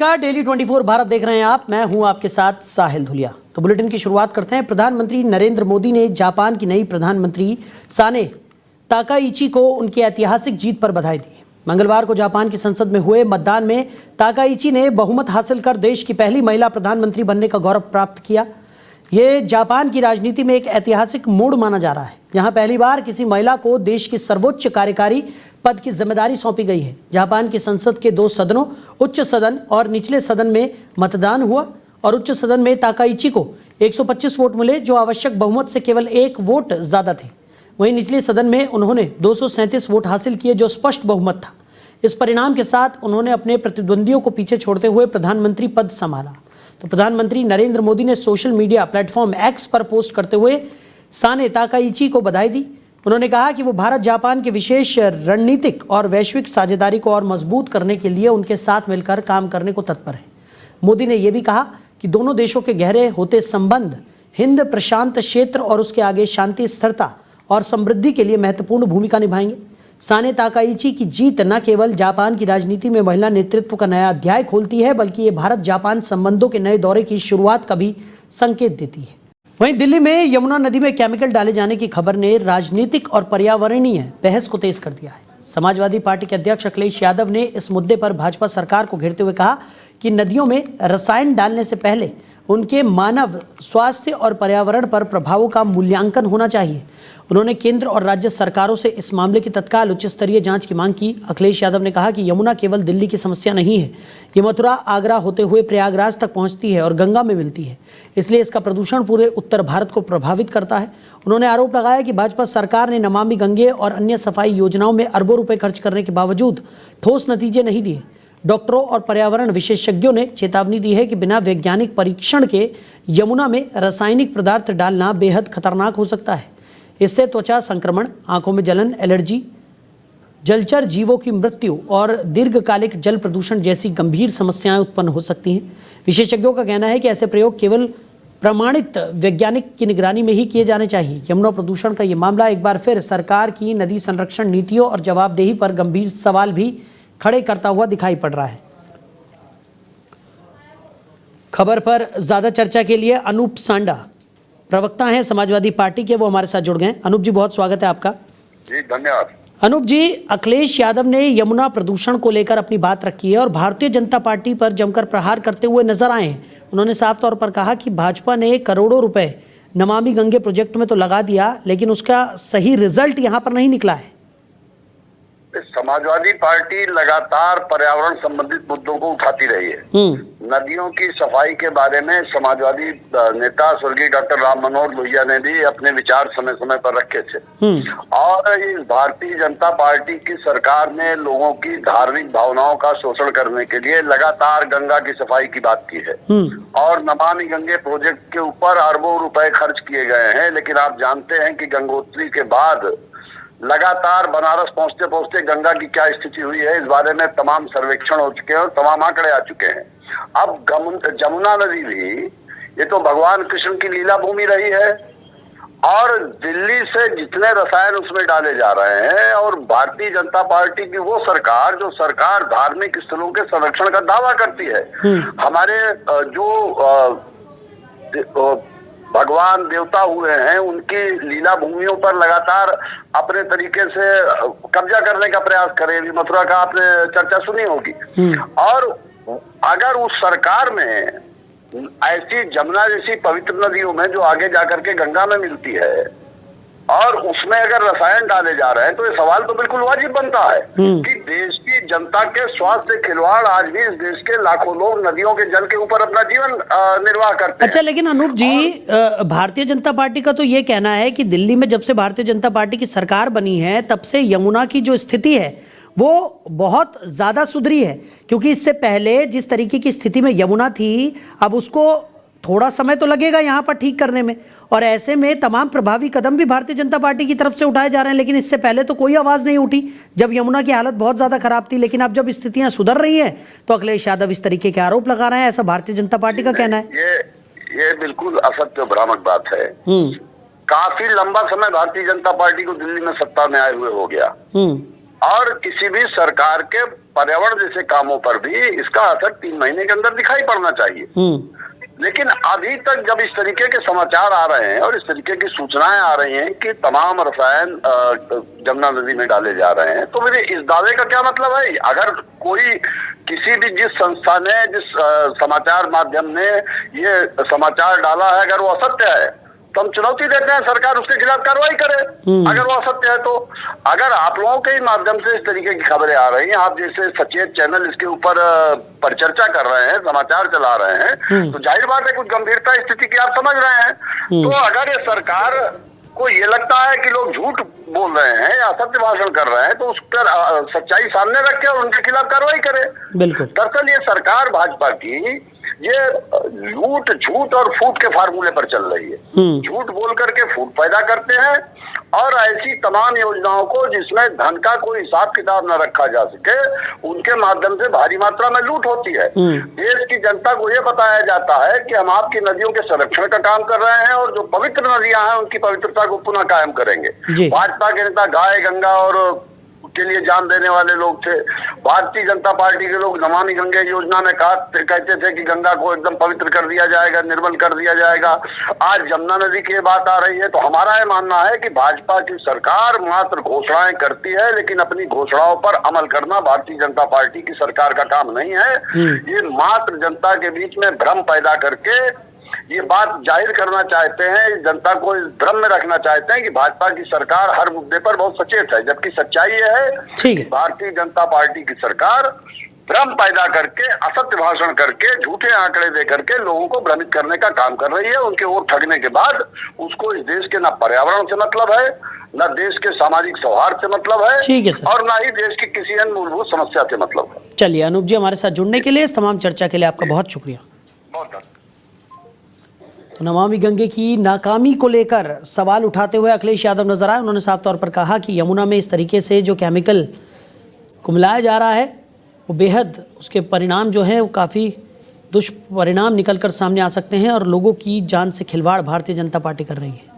नमस्कार, डेली 24 भारत देख रहे हैं आप। मैं हूं आपके साथ साहिल धुलिया। तो बुलेटिन की शुरुआत करते हैं। प्रधानमंत्री नरेंद्र मोदी ने जापान की नई प्रधानमंत्री साने ताकाइची को उनकी ऐतिहासिक जीत पर बधाई दी। मंगलवार को जापान की संसद में हुए मतदान में ताकाइची ने बहुमत हासिल कर देश की पहली महिला प्रधानमंत्री बनने का गौरव प्राप्त किया। ये जापान की राजनीति में एक ऐतिहासिक मोड़ माना जा रहा है, जहां पहली बार किसी महिला को देश की सर्वोच्च कार्यकारी पद की जिम्मेदारी सौंपी गई है। जापान की संसद के 2 सदनों, उच्च सदन और निचले सदन में मतदान हुआ और उच्च सदन में ताकाइची को 125 वोट मिले, जो आवश्यक बहुमत से केवल 1 वोट ज्यादा थे। वहीं निचले सदन में उन्होंने 237 वोट हासिल किए, जो स्पष्ट बहुमत था। इस परिणाम के साथ उन्होंने अपने प्रतिद्वंदियों को पीछे छोड़ते हुए प्रधानमंत्री पद संभाला। तो प्रधानमंत्री नरेंद्र मोदी ने सोशल मीडिया प्लेटफॉर्म एक्स पर पोस्ट करते हुए साने ताकाइची को बधाई दी। उन्होंने कहा कि वो भारत जापान के विशेष रणनीतिक और वैश्विक साझेदारी को और मजबूत करने के लिए उनके साथ मिलकर काम करने को तत्पर है। मोदी ने यह भी कहा कि दोनों देशों के गहरे होते संबंध हिंद प्रशांत क्षेत्र और उसके आगे शांति, स्थिरता और समृद्धि के लिए महत्वपूर्ण भूमिका निभाएंगे। साने ताकाइची की जीत न केवल जापान की राजनीति में महिला नेतृत्व का नया अध्याय खोलती है, बल्कि ये भारत जापान संबंधों के नए दौरे की शुरुआत का भी संकेत देती है। वहीं दिल्ली में यमुना नदी में केमिकल डाले जाने की खबर ने राजनीतिक और पर्यावरणीय बहस को तेज कर दिया है। समाजवादी पार्टी के अध्यक्ष अखिलेश यादव ने इस मुद्दे पर भाजपा सरकार को घेरते हुए कहा कि नदियों में रसायन डालने से पहले उनके मानव स्वास्थ्य और पर्यावरण पर प्रभावों का मूल्यांकन होना चाहिए। उन्होंने केंद्र और राज्य सरकारों से इस मामले की तत्काल उच्च स्तरीय जांच की मांग की। अखिलेश यादव ने कहा कि यमुना केवल दिल्ली की समस्या नहीं है, ये मथुरा, आगरा होते हुए प्रयागराज तक पहुंचती है और गंगा में मिलती है, इसलिए इसका प्रदूषण पूरे उत्तर भारत को प्रभावित करता है। उन्होंने आरोप लगाया कि भाजपा सरकार ने नमामि गंगे और अन्य सफाई योजनाओं में अरबों रुपए खर्च करने के बावजूद ठोस नतीजे नहीं दिए। डॉक्टरों और पर्यावरण विशेषज्ञों ने चेतावनी दी है कि बिना वैज्ञानिक परीक्षण के यमुना में रासायनिक पदार्थ डालना बेहद खतरनाक हो सकता है। इससे त्वचा संक्रमण, आंखों में जलन, एलर्जी, जलचर जीवों की मृत्यु और दीर्घकालिक जल प्रदूषण जैसी गंभीर समस्याएं उत्पन्न हो सकती हैं। विशेषज्ञों का कहना है कि ऐसे प्रयोग केवल प्रमाणित वैज्ञानिक की निगरानी में ही किए जाने चाहिए। यमुना प्रदूषण का ये मामला एक बार फिर सरकार की नदी संरक्षण नीतियों और जवाबदेही पर गंभीर सवाल भी खड़े करता हुआ दिखाई पड़ रहा है। खबर पर ज्यादा चर्चा के लिए अनूप सांडा प्रवक्ता हैं समाजवादी पार्टी के, वो हमारे साथ जुड़ गए। अनूप जी, बहुत स्वागत है आपका। जी धन्यवाद। अनूप जी, अखिलेश यादव ने यमुना प्रदूषण को लेकर अपनी बात रखी है और भारतीय जनता पार्टी पर जमकर प्रहार करते हुए नजर आए हैं। उन्होंने साफ तौर पर कहा कि भाजपा ने करोड़ों रुपए नमामि गंगे प्रोजेक्ट में तो लगा दिया, लेकिन उसका सही रिजल्ट यहाँ पर नहीं निकला है। समाजवादी पार्टी लगातार पर्यावरण संबंधित मुद्दों को उठाती रही है। नदियों की सफाई के बारे में समाजवादी नेता स्वर्गीय डॉक्टर राम मनोहर लोहिया ने भी अपने विचार समय समय पर रखे थे। और इस भारतीय जनता पार्टी की सरकार ने लोगों की धार्मिक भावनाओं का शोषण करने के लिए लगातार गंगा की सफाई की बात की है और नमामि गंगे प्रोजेक्ट के ऊपर अरबों रुपए खर्च किए गए हैं। लेकिन आप जानते हैं कि गंगोत्री के बाद लगातार बनारस पहुंचते पहुंचते गंगा की क्या स्थिति हुई है, इस बारे में तमाम सर्वेक्षण हो चुके हैं और तमाम आंकड़े आ चुके हैं। अब जमुना नदी भी ये तो भगवान कृष्ण की लीला भूमि रही है और दिल्ली से जितने रसायन उसमें डाले जा रहे हैं, और भारतीय जनता पार्टी की वो सरकार जो सरकार धार्मिक स्थलों के संरक्षण का दावा करती है, हमारे जो भगवान देवता हुए हैं उनकी लीला भूमियों पर लगातार अपने तरीके से कब्जा करने का प्रयास करे। मथुरा का आपने चर्चा सुनी होगी। और अगर उस सरकार में ऐसी जमुना जैसी पवित्र नदियों में जो आगे जाकर के गंगा में मिलती है और उसमें अगर रसायन डाले जा रहे हैं, तो ये सवाल तो बिल्कुल वाजिब बनता है कि देश की जनता के स्वास्थ्य से खिलवाड़। आज भी इस देश के लाखों लोग नदियों के जल के ऊपर अपना जीवन निर्वाह करते हैं। अच्छा, लेकिन अनूप जी, भारतीय जनता पार्टी का तो ये कहना है कि दिल्ली में जब से भारतीय जनता पार्टी की सरकार बनी है, तब से यमुना की जो स्थिति है वो बहुत ज्यादा सुधरी है, क्योंकि इससे पहले जिस तरीके की स्थिति में यमुना थी, अब उसको थोड़ा समय तो लगेगा यहाँ पर ठीक करने में। और ऐसे में तमाम प्रभावी कदम भी भारतीय जनता पार्टी की तरफ से उठाए जा रहे हैं, लेकिन इससे पहले तो कोई आवाज नहीं उठी जब यमुना की हालत बहुत ज्यादा खराब थी। लेकिन अब जब स्थितियां सुधर रही हैं तो अखिलेश यादव इस तरीके के आरोप लगा रहे हैं, ऐसा भारतीय जनता पार्टी का कहना है। ये बिल्कुल असत्य भ्रामक बात है। काफी लंबा समय भारतीय जनता पार्टी को दिल्ली में सत्ता में आए हुए हो गया और किसी भी सरकार के पर्यावरण जैसे कामों पर भी इसका असर 3 महीने के अंदर दिखाई पड़ना चाहिए। लेकिन अभी तक जब इस तरीके के समाचार आ रहे हैं और इस तरीके की सूचनाएं आ रही हैं कि तमाम रसायन जमुना नदी में डाले जा रहे हैं, तो मेरे इस दावे का क्या मतलब है? अगर कोई किसी भी जिस संस्था ने, जिस समाचार माध्यम ने ये समाचार डाला है, अगर वो असत्य है तो हम चुनौती देते हैं सरकार उसके खिलाफ कार्रवाई करे। अगर वो असत्य है तो अगर आप लोगों के माध्यम से इस तरीके की खबरें आ रही हैं, आप जैसे सचेत चैनल इसके ऊपर परिचर्चा कर रहे हैं, समाचार चला रहे हैं, तो जाहिर बात है कुछ गंभीरता स्थिति की आप समझ रहे हैं। तो अगर ये सरकार को ये लगता है कि लोग झूठ बोल रहे हैं या असत्य भाषण कर रहे हैं, तो उस पर सच्चाई सामने रखे और उनके खिलाफ कार्रवाई करे। बिल्कुल। दरअसल ये सरकार भाजपा की ये लूट, झूठ और फूट के फार्मूले पर चल रही है। झूठ बोल करके फूट पैदा करते हैं और ऐसी तमाम योजनाओं को जिसमें धन का कोई हिसाब किताब न रखा जा सके, उनके माध्यम से भारी मात्रा में लूट होती है। देश की जनता को ये बताया जाता है कि हम आपकी नदियों के संरक्षण का काम कर रहे हैं और जो पवित्र नदियां हैं उनकी पवित्रता को पुनः कायम करेंगे। भाजपा के नेता गाय, गंगा और के लिए जान देने वाले लोग थे। भारतीय जनता पार्टी के लोग नमामि गंगे योजना में कहते थे कि गंगा को एकदम पवित्र कर दिया जाएगा, निर्मल कर दिया जाएगा। आज जमुना नदी की बात आ रही है तो हमारा ये मानना है कि भाजपा की सरकार मात्र घोषणाएं करती है, लेकिन अपनी घोषणाओं पर अमल करना भारतीय जनता पार्टी की सरकार का काम नहीं है। ये मात्र जनता के बीच में भ्रम पैदा करके ये बात जाहिर करना चाहते हैं, जनता को इस भ्रम में रखना चाहते हैं कि भाजपा की सरकार हर मुद्दे पर बहुत सचेत है, जबकि सच्चाई ये है कि भारतीय जनता पार्टी की सरकार भ्रम पैदा करके, असत्य भाषण करके, झूठे आंकड़े दे करके लोगों को भ्रमित करने का काम कर रही है। उनके वोट ठगने के बाद उसको इस देश के न पर्यावरण से मतलब है, न देश के सामाजिक सौहार्द से मतलब है, ठीक है सर, और न ही देश की किसी अन्य मूलभूत समस्या से मतलब है। चलिए अनूप जी, हमारे साथ जुड़ने के लिए, इस तमाम चर्चा के लिए आपका बहुत शुक्रिया। बहुत तो नमामि गंगे की नाकामी को लेकर सवाल उठाते हुए अखिलेश यादव नजर आए। उन्होंने साफ तौर पर कहा कि यमुना में इस तरीके से जो केमिकल को मिलाया जा रहा है वो बेहद, उसके परिणाम जो हैं वो काफ़ी दुष्परिणाम निकल कर सामने आ सकते हैं और लोगों की जान से खिलवाड़ भारतीय जनता पार्टी कर रही है।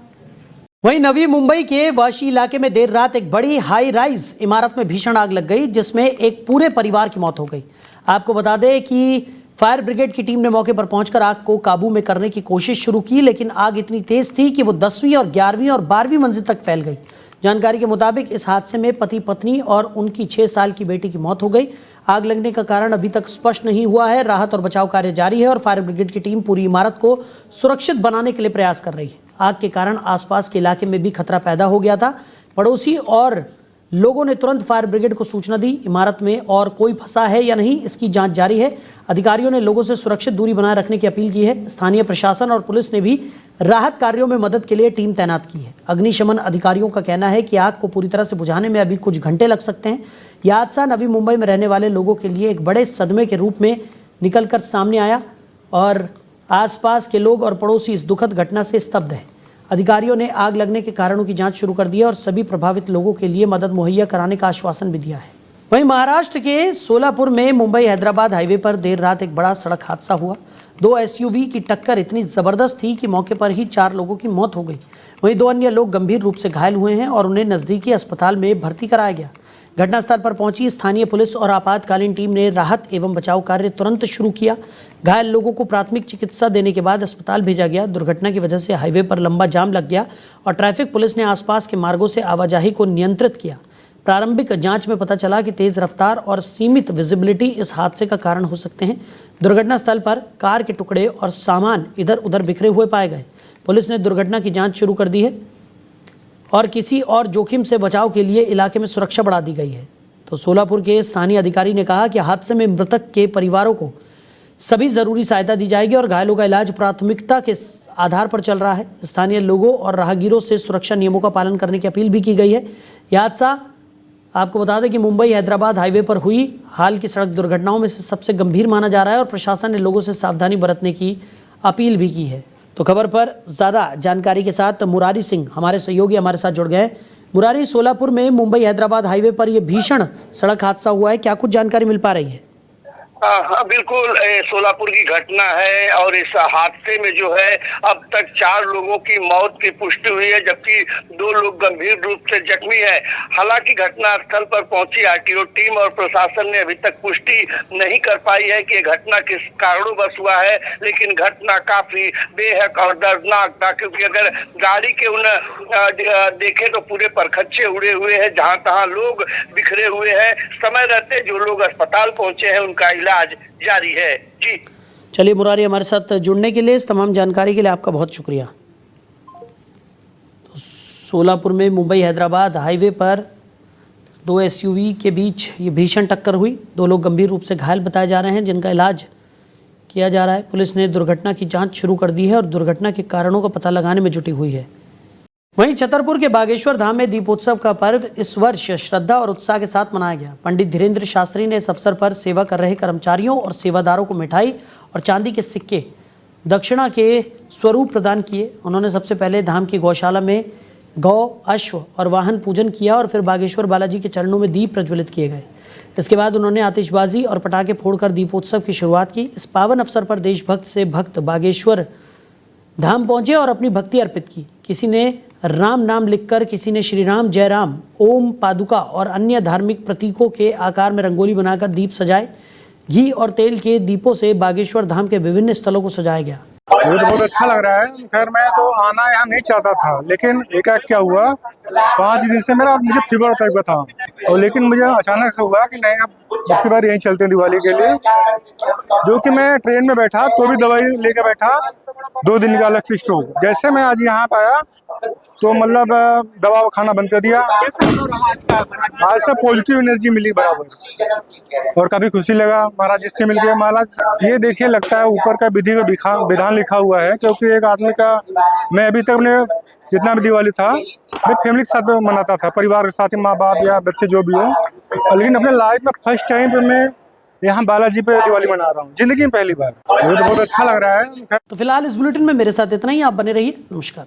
वहीं नवी मुंबई के वाशी इलाके में देर रात एक बड़ी हाई राइज इमारत में भीषण आग लग गई, जिसमें एक पूरे परिवार की मौत हो गई। आपको बता दें कि फायर ब्रिगेड की टीम ने मौके पर पहुंचकर आग को काबू में करने की कोशिश शुरू की, लेकिन आग इतनी तेज थी कि वो 10वीं और 11वीं और 12वीं मंजिल तक फैल गई। जानकारी के मुताबिक इस हादसे में पति पत्नी और उनकी 6 साल की बेटी की मौत हो गई। आग लगने का कारण अभी तक स्पष्ट नहीं हुआ है। राहत और बचाव कार्य जारी है और फायर ब्रिगेड की टीम पूरी इमारत को सुरक्षित बनाने के लिए प्रयास कर रही है। आग के कारण आसपास के इलाके में भी खतरा पैदा हो गया था। पड़ोसी और लोगों ने तुरंत फायर ब्रिगेड को सूचना दी। इमारत में और कोई फंसा है या नहीं, इसकी जांच जारी है। अधिकारियों ने लोगों से सुरक्षित दूरी बनाए रखने की अपील की है। स्थानीय प्रशासन और पुलिस ने भी राहत कार्यों में मदद के लिए टीम तैनात की है। अग्निशमन अधिकारियों का कहना है कि आग को पूरी तरह से बुझाने में अभी कुछ घंटे लग सकते हैं। यह हादसा नवी मुंबई में रहने वाले लोगों के लिए एक बड़े सदमे के रूप में निकलकर सामने आया और आसपास के लोग और पड़ोसी इस दुखद घटना से स्तब्ध हैं। अधिकारियों ने आग लगने के कारणों की जांच शुरू कर दी है और सभी प्रभावित लोगों के लिए मदद मुहैया कराने का आश्वासन भी दिया है। वहीं महाराष्ट्र के सोलापुर में मुंबई हैदराबाद हाईवे पर देर रात एक बड़ा सड़क हादसा हुआ। 2 एसयूवी की टक्कर इतनी जबरदस्त थी कि मौके पर ही 4 लोगों की मौत हो गई। वहीं 2 अन्य लोग गंभीर रूप से घायल हुए हैं और उन्हें नजदीकी अस्पताल में भर्ती कराया गया। घटनास्थल पर पहुंची स्थानीय पुलिस और आपातकालीन टीम ने राहत एवं बचाव कार्य तुरंत शुरू किया। घायल लोगों को प्राथमिक चिकित्सा देने के बाद अस्पताल भेजा गया। दुर्घटना की वजह से हाईवे पर लंबा जाम लग गया और ट्रैफिक पुलिस ने आसपास के मार्गों से आवाजाही को नियंत्रित किया। प्रारंभिक जांच में पता चला कि तेज रफ्तार और सीमित विजिबिलिटी इस हादसे का कारण हो सकते हैं। दुर्घटना स्थल पर कार के टुकड़े और सामान इधर उधर बिखरे हुए पाए गए। पुलिस ने दुर्घटना की जांच शुरू कर दी है और किसी और जोखिम से बचाव के लिए इलाके में सुरक्षा बढ़ा दी गई है। तो सोलापुर के स्थानीय अधिकारी ने कहा कि हादसे में मृतक के परिवारों को सभी जरूरी सहायता दी जाएगी और घायलों का इलाज प्राथमिकता के आधार पर चल रहा है। स्थानीय लोगों और राहगीरों से सुरक्षा नियमों का पालन करने की अपील भी की गई है। यह हादसा आपको बता दें कि मुंबई हैदराबाद हाईवे पर हुई हाल की सड़क दुर्घटनाओं में से सबसे गंभीर माना जा रहा है और प्रशासन ने लोगों से सावधानी बरतने की अपील भी की है। तो खबर पर ज़्यादा जानकारी के साथ मुरारी सिंह हमारे सहयोगी हमारे साथ जुड़ गए। मुरारी, सोलापुर में मुंबई हैदराबाद हाईवे पर यह भीषण सड़क हादसा हुआ है, क्या कुछ जानकारी मिल पा रही है? हाँ बिल्कुल, सोलापुर की घटना है और इस हादसे में जो है अब तक 4 लोगों की मौत की पुष्टि हुई है, जबकि 2 लोग गंभीर रूप से जख्मी है। हालांकि घटनास्थल पर पहुंची आरटीओ टीम और प्रशासन ने अभी तक पुष्टि नहीं कर पाई है कि घटना किस कारणों बस हुआ है, लेकिन घटना काफी बेहद और दर्दनाक था, क्योंकि अगर गाड़ी के उन देखे तो पूरे परखच्चे उड़े हुए हैं, जहां तहां लोग बिखरे हुए हैं। समय रहते जो लोग अस्पताल पहुंचे हैं उनका इलाज जारी है। जी चलिए मुरारी, हमारे साथ जुड़ने के लिए, इस तमाम जानकारी के लिए आपका बहुत शुक्रिया। तो सोलापुर में मुंबई हैदराबाद हाईवे पर 2 एसयूवी के बीच ये भीषण टक्कर हुई। 2 लोग गंभीर रूप से घायल बताए जा रहे हैं, जिनका इलाज किया जा रहा है। पुलिस ने दुर्घटना की जांच शुरू कर दी है और दुर्घटना के कारणों का पता लगाने में जुटी हुई है। वहीं छतरपुर के बागेश्वर धाम में दीपोत्सव का पर्व इस वर्ष श्रद्धा और उत्साह के साथ मनाया गया। पंडित धीरेन्द्र शास्त्री ने इस अवसर पर सेवा कर रहे कर्मचारियों और सेवादारों को मिठाई और चांदी के सिक्के दक्षिणा के स्वरूप प्रदान किए। उन्होंने सबसे पहले धाम की गौशाला में गौ, अश्व और वाहन पूजन किया और फिर बागेश्वर बालाजी के चरणों में दीप प्रज्वलित किए गए। इसके बाद उन्होंने आतिशबाजी और पटाखे फोड़कर दीपोत्सव की शुरुआत की। इस पावन अवसर पर देशभक्त से भक्त बागेश्वर धाम पहुंचे और अपनी भक्ति अर्पित की। किसी ने राम नाम लिखकर, किसी ने श्री राम, जय राम, ओम, पादुका और अन्य धार्मिक प्रतीकों के आकार में रंगोली बनाकर दीप सजाए। घी और तेल के दीपों से बागेश्वर धाम के विभिन्न स्थलों को सजाया गया। मुझे तो बहुत अच्छा लग रहा है। खैर मैं तो आना यहाँ नहीं चाहता था, लेकिन एकाएक क्या हुआ, 5 दिन से मुझे फीवर टाइप का था, और लेकिन मुझे अचानक से हुआ कि नहीं, अब की बार यहीं चलते हैं दिवाली के लिए। जो कि मैं ट्रेन में बैठा तो भी दवाई लेके बैठा, 2 दिन का अलग से स्टोव। जैसे मैं आज यहाँ पाया तो मतलब दवा खाना बंद कर दिया। आज से पॉजिटिव एनर्जी मिली बराबर, और काफी खुशी लगा। महाराज जिससे मिल गया, महाराज ये देखिए लगता है ऊपर का विधि का विधान लिखा हुआ है, क्योंकि एक आदमी का, मैं अभी तक अपने जितना भी दिवाली था मैं फैमिली के साथ मनाता था, परिवार के साथ, माँ बाप या बच्चे जो भी हो, लेकिन अपने लाइफ में फर्स्ट टाइम पे मैं यहाँ बालाजी पे दिवाली मना रहा हूँ, जिंदगी में पहली बार। मुझे तो बहुत अच्छा लग रहा है। तो फिलहाल इस बुलेटिन में मेरे साथ इतना ही। आप बने रहिए। नमस्कार।